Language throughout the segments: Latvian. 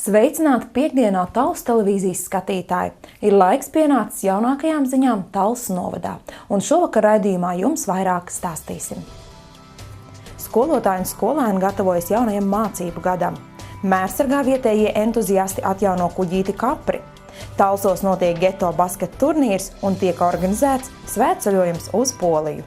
Sveicināti piekdienā Talsu televīzijas skatītāji! Ir laiks pienācis jaunākajām ziņām Talsu novadā, un šovakar raidījumā jums vairāk stāstīsim. Skolotāji un skolēni gatavojas jaunajam mācību gadam. Mērsargā vietējie entuziasti atjauno kuģīti Kapri. Talsos notiek geto basketa turnīrs un tiek organizēts svētceļojums uz Poliju.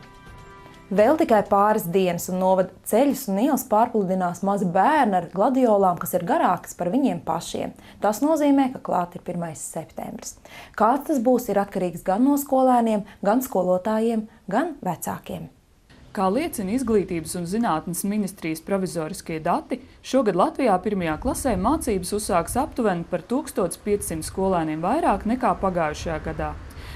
Vēl tikai pāris dienas un novada ceļus un ielas pārpludinās mazi bērni ar gladiolām, kas ir garākas par viņiem pašiem. Tas nozīmē, ka klāt ir 1. septembris. Kāds tas būs, ir atkarīgs gan no skolēniem, gan skolotājiem, gan vecākiem. Kā liecina Izglītības un zinātnes ministrijas provizoriskie dati, šogad Latvijā 1. klasē mācības uzsāks aptuveni par 1500 skolēniem vairāk nekā pagājušajā gadā.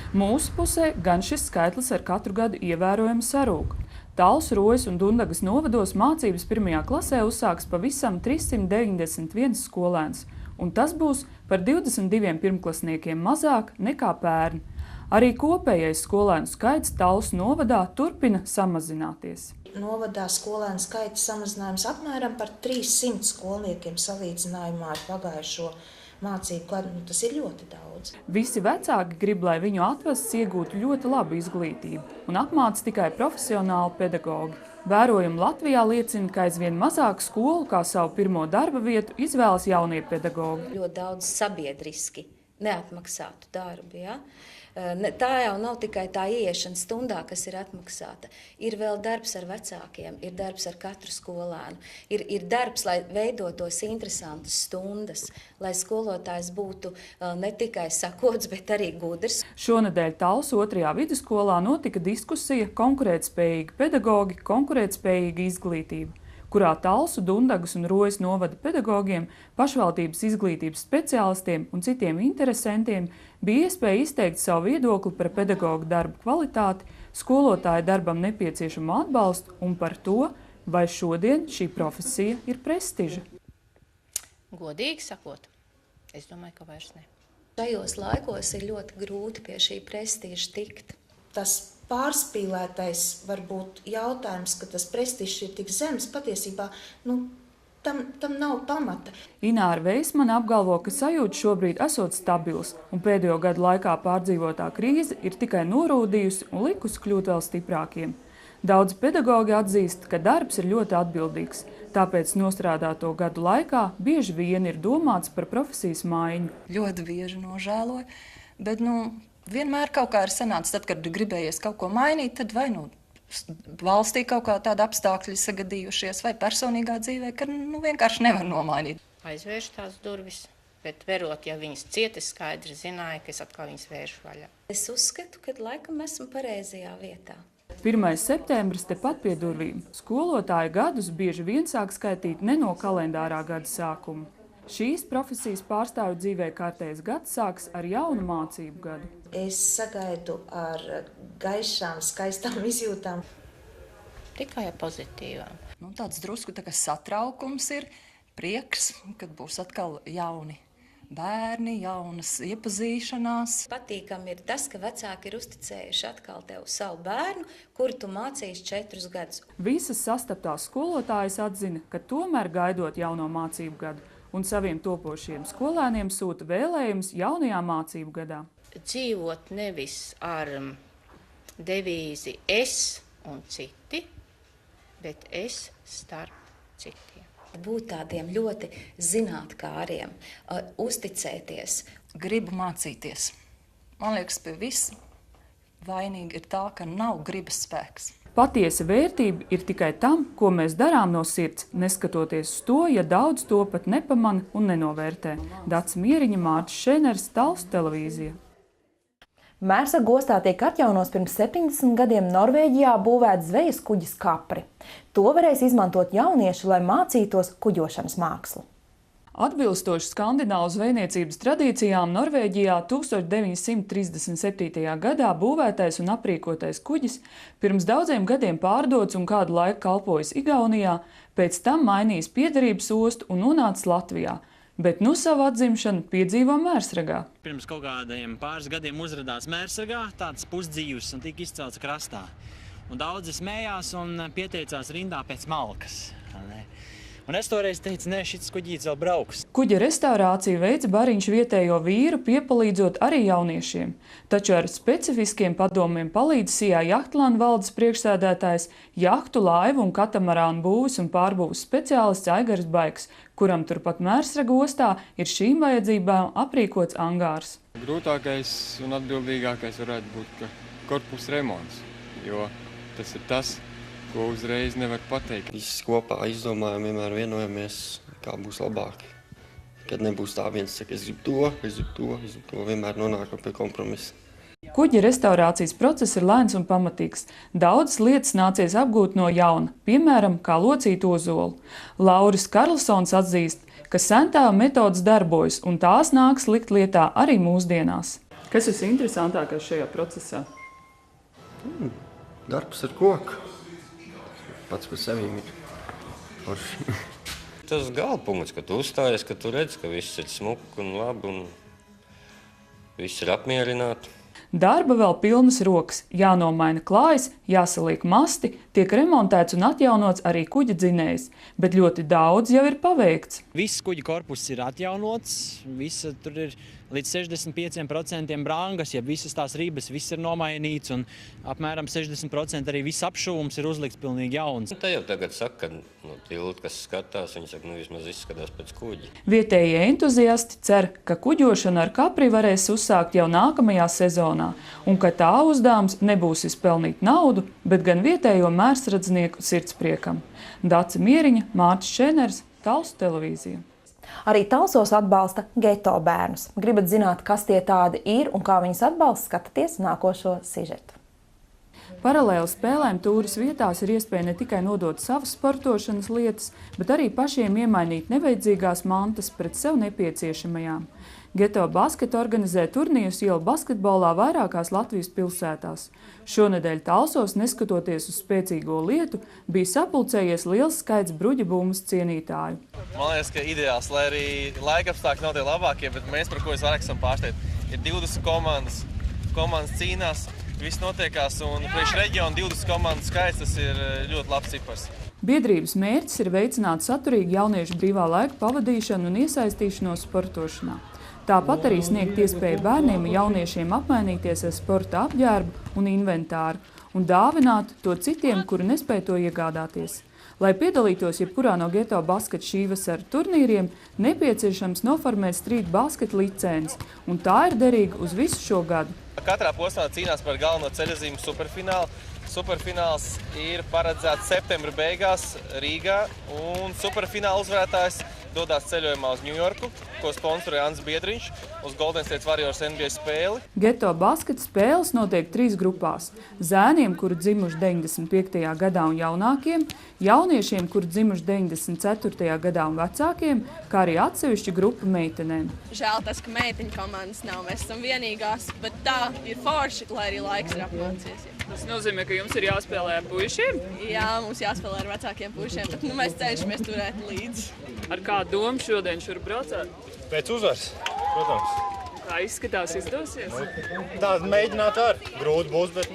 Mūsu pusē gan šis skaitlis ar katru gadu ievērojami sarūk. Talsu, Rojas un Dundagas novados mācības 1. klasē uzsāks pavisam 391 skolēns, un tas būs par 22 pirmklasniekiem mazāk nekā pērn. Arī kopējais skolēnu skaits Talsu novadā turpina samazināties. Novadā skolēnu skaita samazinājums apmēram par 300 skolniekiem salīdzinājumā ar pagājušo mācību gadu. Tas ir ļoti daudz. Visi vecāki grib, lai viņu atvests iegūtu ļoti labu izglītību un apmāca tikai profesionāli pedagogi. Vērojumi Latvijā liecina, ka aizvien mazāk skolu kā savu pirmo darba vietu izvēlas jaunie pedagogi. Ļoti daudz sabiedriski neatmaksātu darbu, ja? Tā jau nav tikai tā ieiešana stundā, kas ir atmaksāta. Ir vēl darbs ar vecākiem, ir darbs ar katru skolēnu. Ir darbs, lai veidotos interesantas stundas, lai skolotājs būtu ne tikai sakots, bet arī gudrs. Šonedēļ Talsu 2. vidusskolā notika diskusija Konkurētspējīgi pedagogi, konkurētspējīga izglītība, kurā Talsu, Dundagas un Rojas novada pedagogiem, pašvaldības izglītības speciālistiem un citiem interesantiem bija iespēja izteikt savu viedokli par pedagogu darbu kvalitāti, skolotāju darbam nepieciešamo atbalstu un par to, vai šodien šī profesija ir prestiža. Godīgi sakot, es domāju, ka vairs ne. Šajos laikos ir ļoti grūti pie šī prestiža tikt. Tas pārspīlētais varbūt jautājums, ka tas prestižs ir tik zems, patiesībā tam nav pamata. Ināra Veismane apgalvo, ka sajūta šobrīd esot stabils, un pēdējo gadu laikā pārdzīvotā krīze ir tikai norūdījusi un likusi kļūt vēl stiprākiem. Daudz pedagogi atzīst, ka darbs ir ļoti atbildīgs, tāpēc nostrādāto gadu laikā bieži vien ir domāts par profesijas maiņu. Ļoti bieži nožēloju, bet vienmēr kaut kā ir sanācis, tad, kad gribējies kaut ko mainīt, tad vai valstī kaut kā tāda apstākļi sagadījušies, vai personīgā dzīvē, ka vienkārši nevar nomainīt. Aizvērš tās durvis, bet verot, ja viņas cieti, skaidri zināja, ka es atkal viņas vēršu vaļā. Es uzskatu, ka laikam esmu pareizajā vietā. 1. septembris tepat pie durvīm. Skolotāju gadus bieži vien sāk skaitīt ne no kalendārā gada sākuma. Šīs profesijas pārstāvju dzīvē kārtējs gads sāks ar jaunu mācību gadu. Es sagaidu ar gaišām, skaistām izjūtām. Tikai pozitīvām. Tāds drusku tā kā satraukums ir, prieks, kad būs atkal jauni bērni, jaunas iepazīšanās. Patīkami ir tas, ka vecāki ir uzticējuši atkal tev savu bērnu, kuru tu mācīsi 4 gadus. Visas sastaptās skolotājas atzina, ka tomēr gaidot jauno mācību gadu un saviem topošiem skolēniem sūta vēlējums jaunajā mācību gadā. Dzīvot nevis ar devīzi es un citi, bet es starp citiem. Būt tādiem ļoti zinātkāriem, uzticēties. Gribu mācīties. Man liekas, pie visa vainīga ir tā, ka nav gribas spēks. Patiesa vērtība ir tikai tam, ko mēs darām no sirds, neskatoties uz to, ja daudz to pat nepamana un nenovērtē. Dace Mieriņa, Mārtis Šeners, Talsu televīzija. Mērsargu ostā tiek atjaunos pirms 70 gadiem Norvēģijā būvēts zvejas kuģis Kapri. To varēs izmantot jaunieši, lai mācītos kuģošanas mākslu. Atbilstoši skandināvu zvejniecības tradīcijām Norvēģijā 1937. gadā būvētais un aprīkotais kuģis pirms daudziem gadiem pārdots un kādu laiku kalpojis Igaunijā, pēc tam mainījis piederības ostu un nonācis Latvijā, bet savu atzimšanu piedzīvo Mērsragā. Pirms kaut kādiem pāris gadiem uzradās Mērsragā tāds pusdzīvs un tika izcelts krastā. Un daudzi smējās un pieteicās rindā pēc malkas. Un es toreiz teicu, nē, šis kuģītis vēl brauks. Kuģa restaurāciju veica Bariņš vietējo vīru, piepalīdzot arī jauniešiem. Taču ar specifiskiem padomiem palīdz Sijā Jahtlāna valdes priekšsēdētājs, jahtu, laivu un katamarānu būvis un pārbūves speciālists Aigars Baigs, kuram turpat Mērsraga ostā ir šīm vajadzībām aprīkots angārs. Grūtākais un atbildīgākais varētu būt korpusa remonts, jo tas ir tas, ko uzreiz nevar pateikt. Visi kopā izdomājam, vienmēr vienojamies, kā būs labāk. Kad nebūs tā viens saka, es gribu to, vienmēr nonākam pie kompromisa. Kuģa restaurācijas process ir lēns un pamatīgs. Daudzas lietas nācies apgūt no jauna, piemēram, kā locīt ozolu. Lauris Karlsons atzīst, ka sentēva metodas darbojas un tās nāks likt lietā arī mūsdienās. Kas ir interesantākais šajā procesā? Darbs ar koku. Pats par sevi ir forši. Tas galpunkts, ka tu uzstājies, ka tu redz, ka viss ir smuki un labi un viss ir apmierināti. Darba vēl pilnas rokas, jānomaina klājas, jāsaliek masti, tiek remontēts un atjaunots arī kuģa dzinējs, bet ļoti daudz jau ir paveikts. Viss kuģa korpus ir atjaunots, visa tur ir līdz 65% brangas, ja visas tās ribas, viss ir nomainīts un apmēram 60% arī viss apšūms ir uzlikts pilnīgi jauns. Te jau tagad saka, ka tilti, kas skatās, viņi saka, vismaz izskatās pēc kuģi. Vietējie entuziasti cer, ka kuģošana ar kapri varēs uzsākt jau nākamajā sezonā un ka tā uzdevums nebūs izpelnīt naudu, bet gan vietējo mērsradznieku sirdspriekam. Dace Mieriņa, Mārcis Šeners, Talsu televīzija. Arī Talsos atbalsta geto bērnus. Gribat zināt, kas tie tādi ir un kā viņus atbalsta, skatieties nākošo sižetu. Paralēli spēlēm tūris vietās ir iespēja ne tikai nodot savas sportošanas lietas, bet arī pašiem iemainīt nevajadzīgās mantas pret sev nepieciešamajām. Geto basket organizē turnīrus ielu basketbolā vairākās Latvijas pilsētās. Šonedēļ Talsos, neskatoties uz spēcīgo lietu, bija sapulcējies liels skaits bruģa bummas cienītāju. Man liekas, ka ideāls, lai arī laikapstākļi nav tie labākie, bet mēs, par ko es vairāk esam pārsteigti, ir 20 komandas cīnās, viss notiekās un priekš reģionu 20 komandu skaits, tas ir ļoti labs cipars. Biedrības mērķis ir veicināt saturīgu jauniešu brīvā laika pavadīšanu un iesaistīšanos sportošanā. Tāpat arī sniegt iespēju bērniem un jauniešiem apmainīties ar sporta apģērbu un inventāru un dāvināt to citiem, kuri nespēj to iegādāties. Lai piedalītos jebkurā no geto basket šī vasara turnīriem, nepieciešams noformēt street basket licenci, un tā ir derīga uz visu šo gadu. Katrā posmā cīnās par galveno ceļazīmu superfinālu. Superfināls ir paredzēts septembra beigās Rīgā, un superfināla uzvarētājs dodās ceļojumā uz Ņujorku, ko sponsorē Ants Biedriņš, uz Golden State Warriors NBA spēli. Geto basketa spēles notiek 3 grupās – zēniem, kuri dzimuši 95. gadā un jaunākiem, jauniešiem, kuri dzimuši 94. gadā un vecākiem, kā arī atsevišķa grupa meitenēm. Žēl tas, ka meiteņu komandas nav, mēs esam vienīgās, bet tā ir forši, lai arī laiks ir apmācies. Tas nozīmē, ka jums ir jāspēlē ar puišiem? Jā, mums jāspēlē ar vecākiem puišiem, bet mēs cenšamies turēt līdzi. Ar kādu domu šodien šur braucāt? Pēc uzvaras, protams. Kā izskatās, izdosies? Tā mēģināt ar. Grūti būs, bet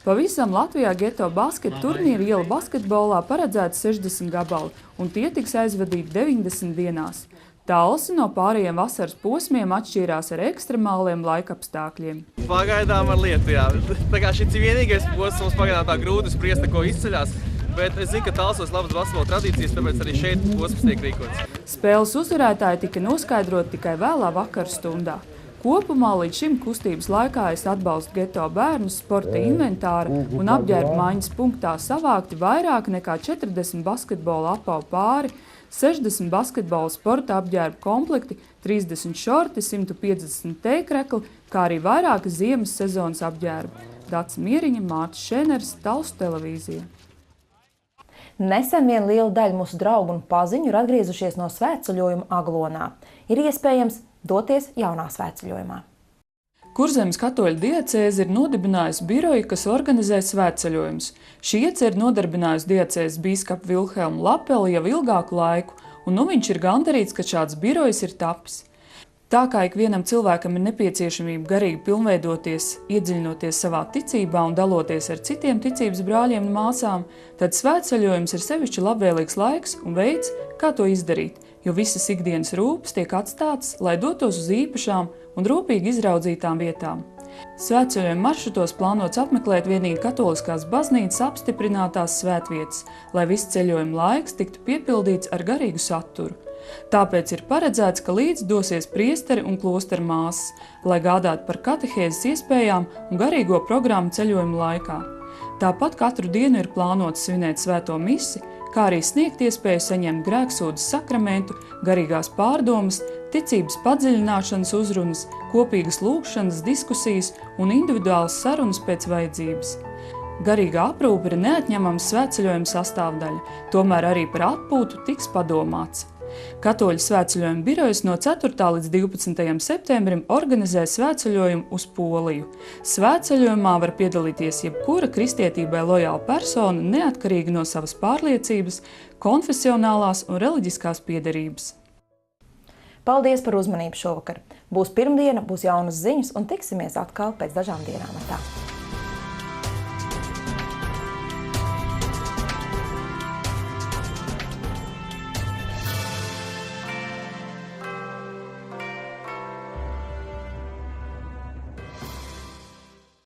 Pavisam Latvijā geto basket turnīra ielu basketbolā paredzēts 60 gabali, un tie tiks aizvadīti 90 dienās. Talsi no pārējiem vasaras posmiem atšķīrās ar ekstremāliem laikapstākļiem. Pagaidām ar lietu, jā. Tā kā šis ir vienīgais posms, mums pagaidām tā grūti spriest, ko izceļās. Bet es zinu, ka Talsos labas basketbola tradīcijas, tāpēc arī šeit posms tiek rīkots. Spēles uzvarētāji tika noskaidroti tikai vēlā vakara stundā. Kopumā līdz šim kustības laikā es atbalstu geto bērnus sporta inventāra un apģērba maiņas punktā savākti vairāk nekā 40 basketbola apavu pāri, 60 basketbola sporta apģērba komplekti, 30 šorti, 150 tēkrekli, kā arī vairāki ziemas sezonas apģērbi. Dace Mieriņa, Mārcis Šeners, Talsu televīzija. Nesen viena liela daļa mūsu draugu un paziņu ir atgriezušies no svētceļojuma Aglonā. Ir iespējams doties jaunā svētceļojumā. Kurzemes katoļu diecēze ir nodibinājusi biroju, kas organizē svētceļojumus. Šī iecere nodarbinājusi diecēzes bīskapu Vilhelmu Lapeli jau ilgāku laiku, un nu viņš ir gandarīts, ka šāds birojs ir tapis. Tā kā ikvienam cilvēkam ir nepieciešamība garīgi pilnveidoties, iedziļinoties savā ticībā un daloties ar citiem ticības brāļiem un māsām, tad svētceļojums ir sevišķi labvēlīgs laiks un veids, kā to izdarīt, jo visas ikdienas rūpes tiek atstātas, lai dotos uz īpašām un rūpīgi izraudzītām vietām. Svētceļojuma maršrutos plānots apmeklēt vienīgi katoliskās baznīcas apstiprinātās svētvietas, lai viss ceļojuma laiks tiktu piepildīts ar garīgu saturu. Tāpēc ir paredzēts, ka līdz dosies priesteri un klosteru māsas, lai gādātu par katehēzes iespējām un garīgo programmu ceļojuma laikā. Tāpat katru dienu ir plānots svinēt svēto misi, kā arī sniegt iespēju saņemt grēksūdzes sakramentu, garīgās pārdomas, ticības padziļināšanas uzrunas, kopīgas lūgšanas, diskusijas un individuālas sarunas pēc vajadzības. Garīgā aprūpe ir neatņemama svētceļojuma sastāvdaļa, tomēr arī par atpūtu tiks padomāts. Katoļu svētceļojuma birojas no 4. līdz 12. septembrim organizē svētceļojumu uz Poliju. Svētceļojumā var piedalīties jebkura kristietībai lojāla persona, neatkarīgi no savas pārliecības, konfesionālās un reliģiskās piederības. Paldies par uzmanību šovakar! Būs pirmdiena, būs jaunas ziņas un tiksimies atkal pēc dažām dienām. Tā.